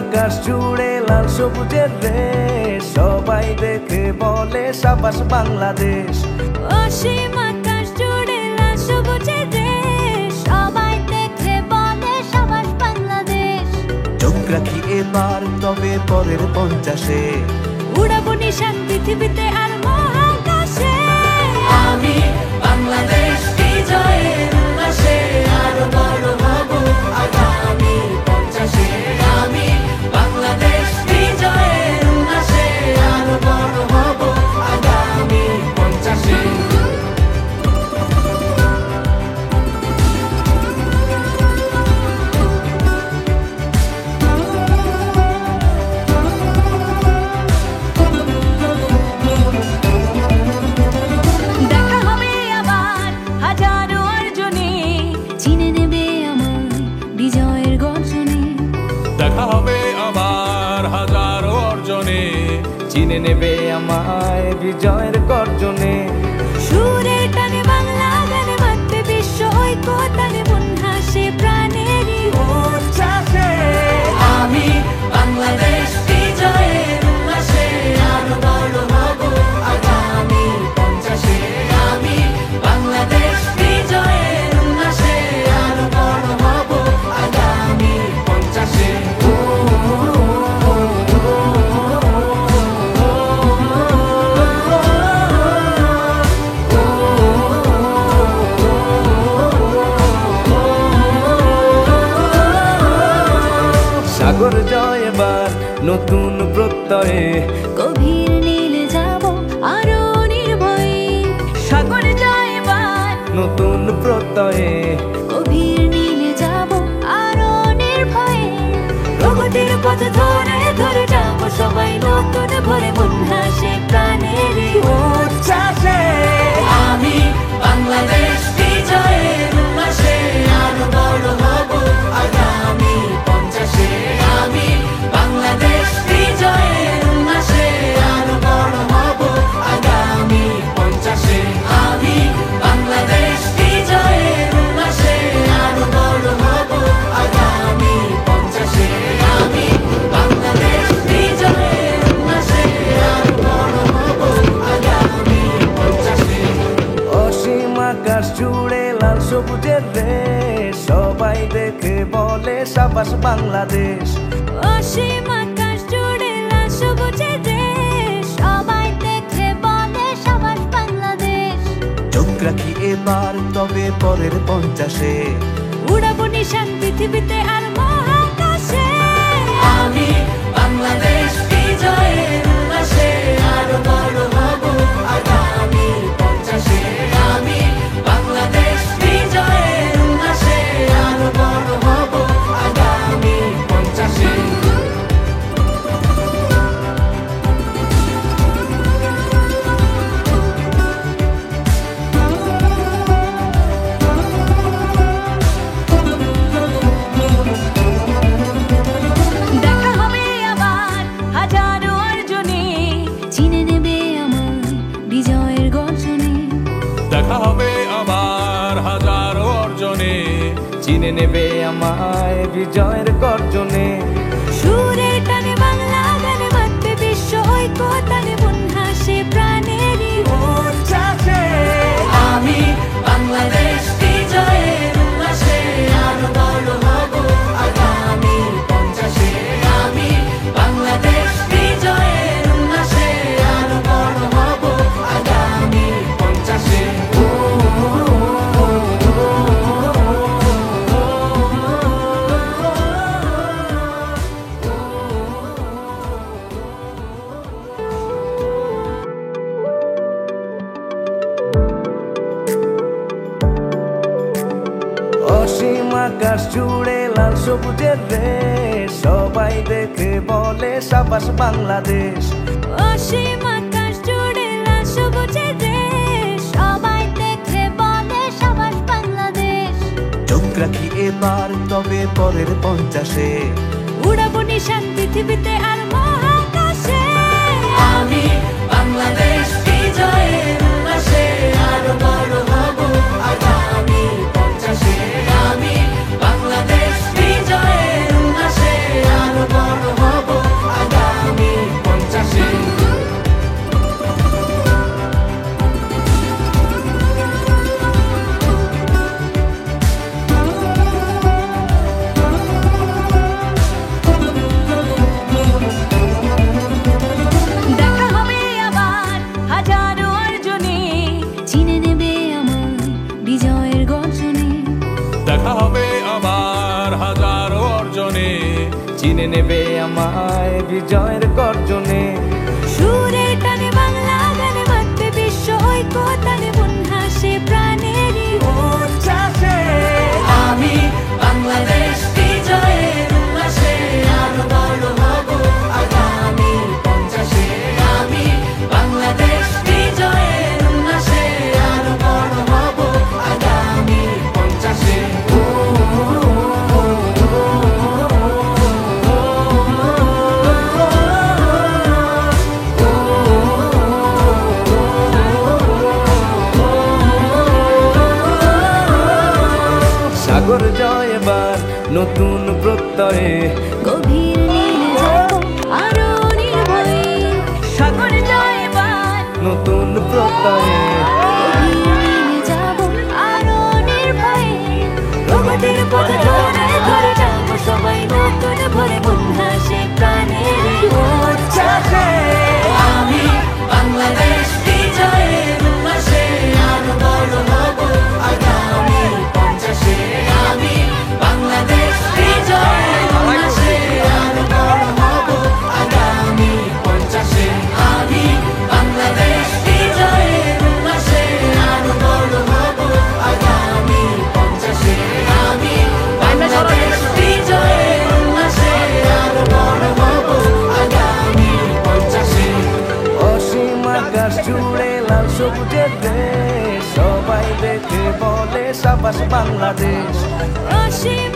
আকাশ জুড়ে লাল সবুজের রেশ, সবাই দেখে বলে সাবাস বাংলাদেশ। অসীম আকাশ জুড়ে লাল সবুজের দেশ, সবাই দেখে বলে সাবাস বাংলাদেশ। চোখ রাখি এবার তবে পরের 50-এ, উড়াবো নিশান পৃথিবীতে আর মহাকাশে। আমি বাংলাদেশ বিজয়ের উল্লাসে আরো বড় হব আগামী 50-এ। আমি বাংলাদেশ বিজয়ের উল্লাসে আরো বড় হব আগামী 50-এ। দেখা হবে আবার হাজারো অর্জনে, চিনে নেবে আমায় বিজয়ের গর্জনে। দেখা হবে আবার হাজারো অর্জনে, চিনে নেবে আমায় বিজয়ের গর্জনে। সুরের টানে বাংলা গানে বাঁধবে বিশ্ব ঐক্য টানে, মন হাসে প্রাণেরই উচ্ছ্বাসে। আমি বাংলাদেশ বিজয়ের উল্লাসে আরো বড় হব আগামী 50-এ। আমি বাংলাদেশ বিজয়ের উল্লাসে আরো বড় হব আগামী 50-এ। সাগর জয় এবার নতুন প্রত্যয়ে, গভীর নীলে যাব আরো নির্ভয়ে। সাগর জয় এবার নতুন প্রত্যয়ে, গভীর নীলে যাব আরো নির্ভয়ে। প্রগতির পথ ধরে ধরে যাব সবাই নতুন ভরে, মন হাসে প্রাণেরই উচ্ছ্বাসে। আমি বাংলাদেশ বিজয়ের উল্লাসে আরো বড় হব আগামী 50-এ। আমি বাংলাদেশ বিজয়ের উল্লাসে আরো বড় হব আগামী 50-এ। আমি বাংলাদেশ বিজয়ের উল্লাসে আরো বড় হব আগামী 50-এ। আমি বাংলাদেশ বিজয়ের উল্লাসে আরো বড় হব আগামী 50-এ। অসীম আকাশ জুড়ে লাল সবুজের রেশ, সবাই দেখে বলে সাবাস বাংলাদেশ। অসীম আকাশ জুড়ে লাল সবুজের দেশ, সবাই দেখে বলে সাবাস বাংলাদেশ। চোখ রাখি এবার তবে পরের 50-এ, উড়াবো নিশান পৃথিবীতে আর মহাকাশে। আমি বাংলাদেশ বিজয়ের উল্লাসে আরো বড় হব আগামী 50-এ। আমি বাংলাদেশ বিজয়ের উল্লাসে আরো বড় হব আগামী 50-এ। দেখা হবে আবার হাজারো অর্জনে, চিনে নেবে আমায় বিজয়ের গর্জনে। দেখা হবে আবার হাজারো অর্জনে, চিনে নেবে আমায় বিজয়ের গর্জনে। সুরের টানে বাংলা গানে বাঁধবে বিশ্ব ঐক্য টানে, মন হাসে প্রাণেরই উচ্ছ্বাসে। আমি বাংলাদেশ বিজয়ের উল্লাসে আরো বড় হব আগামী 50-এ। আমি বাংলাদেশ বিজয়ের উল্লাসে আরো বড় হব আগামী 50-এ। অসীম আকাশ জুড়ে লাল সবুজের রেশ, সবাই দেখে বলে সাবাস বাংলাদেশ। অসীম আকাশ জুড়ে লাল সবুজের দেশ, সবাই দেখে বলে সাবাস বাংলাদেশ। চোখ রাখি এবার তবে পরের 50-এ, উড়াবো নিশান পৃথিবীতে আর মহাকাশে। আমি বাংলাদেশ বিজয়ের উল্লাসে আরো বড় হব আগামী 50-এ। আমি বাংলাদেশ বিজয়ের উল্লাসে আরো বড় থামায় বিজয়ের গর্জনে। সুরের টানে বাংলা গানে বাঁধবে বিশ্ব ঐক্য তানে মন হাসে প্রাণেরই উচ্ছ্বাসে আমি বাংলাদেশ বিজয়ের উল্লাসে আরো বড় হব আগামী 50-এ। আমি বাংলাদেশ বিজয়ের উল্লাসে আরো বড় হব আগামী 50-এ। সাগর জয় এবার নতুন প্রত্যয়ে, গভীর নীলে যাব আরো নির্ভয়ে। সাগর জয় এবার নতুন প্রত্যয়ে গভীর নীলে যাব আরো নির্ভয়ে। প্রগতির পথ ধরে ধরে যাব সবাই নতুন ভরে মন হাসে প্রাণেরই উচ্ছ্বাসে আমি বাংলাদেশ বিজয়ের উল্লাসে আরো বড় হব আগামী 50-এ। আমি বাংলাদেশ বিজয়ের উল্লাসে আরো বড় হব আগামী 50-এ। আমি বাংলাদেশ বিজয়ের উল্লাসে আরো বড় হব আগামী 50-এ। আমি বাংলাদেশ বিজয়ের উল্লাসে আরো বড় হব আগামী 50-এ। অসীম আকাশ জুড়ে লাল সবুজের দেশ, সবাই দেখে বলে সাবাস বাংলাদেশ। অসীম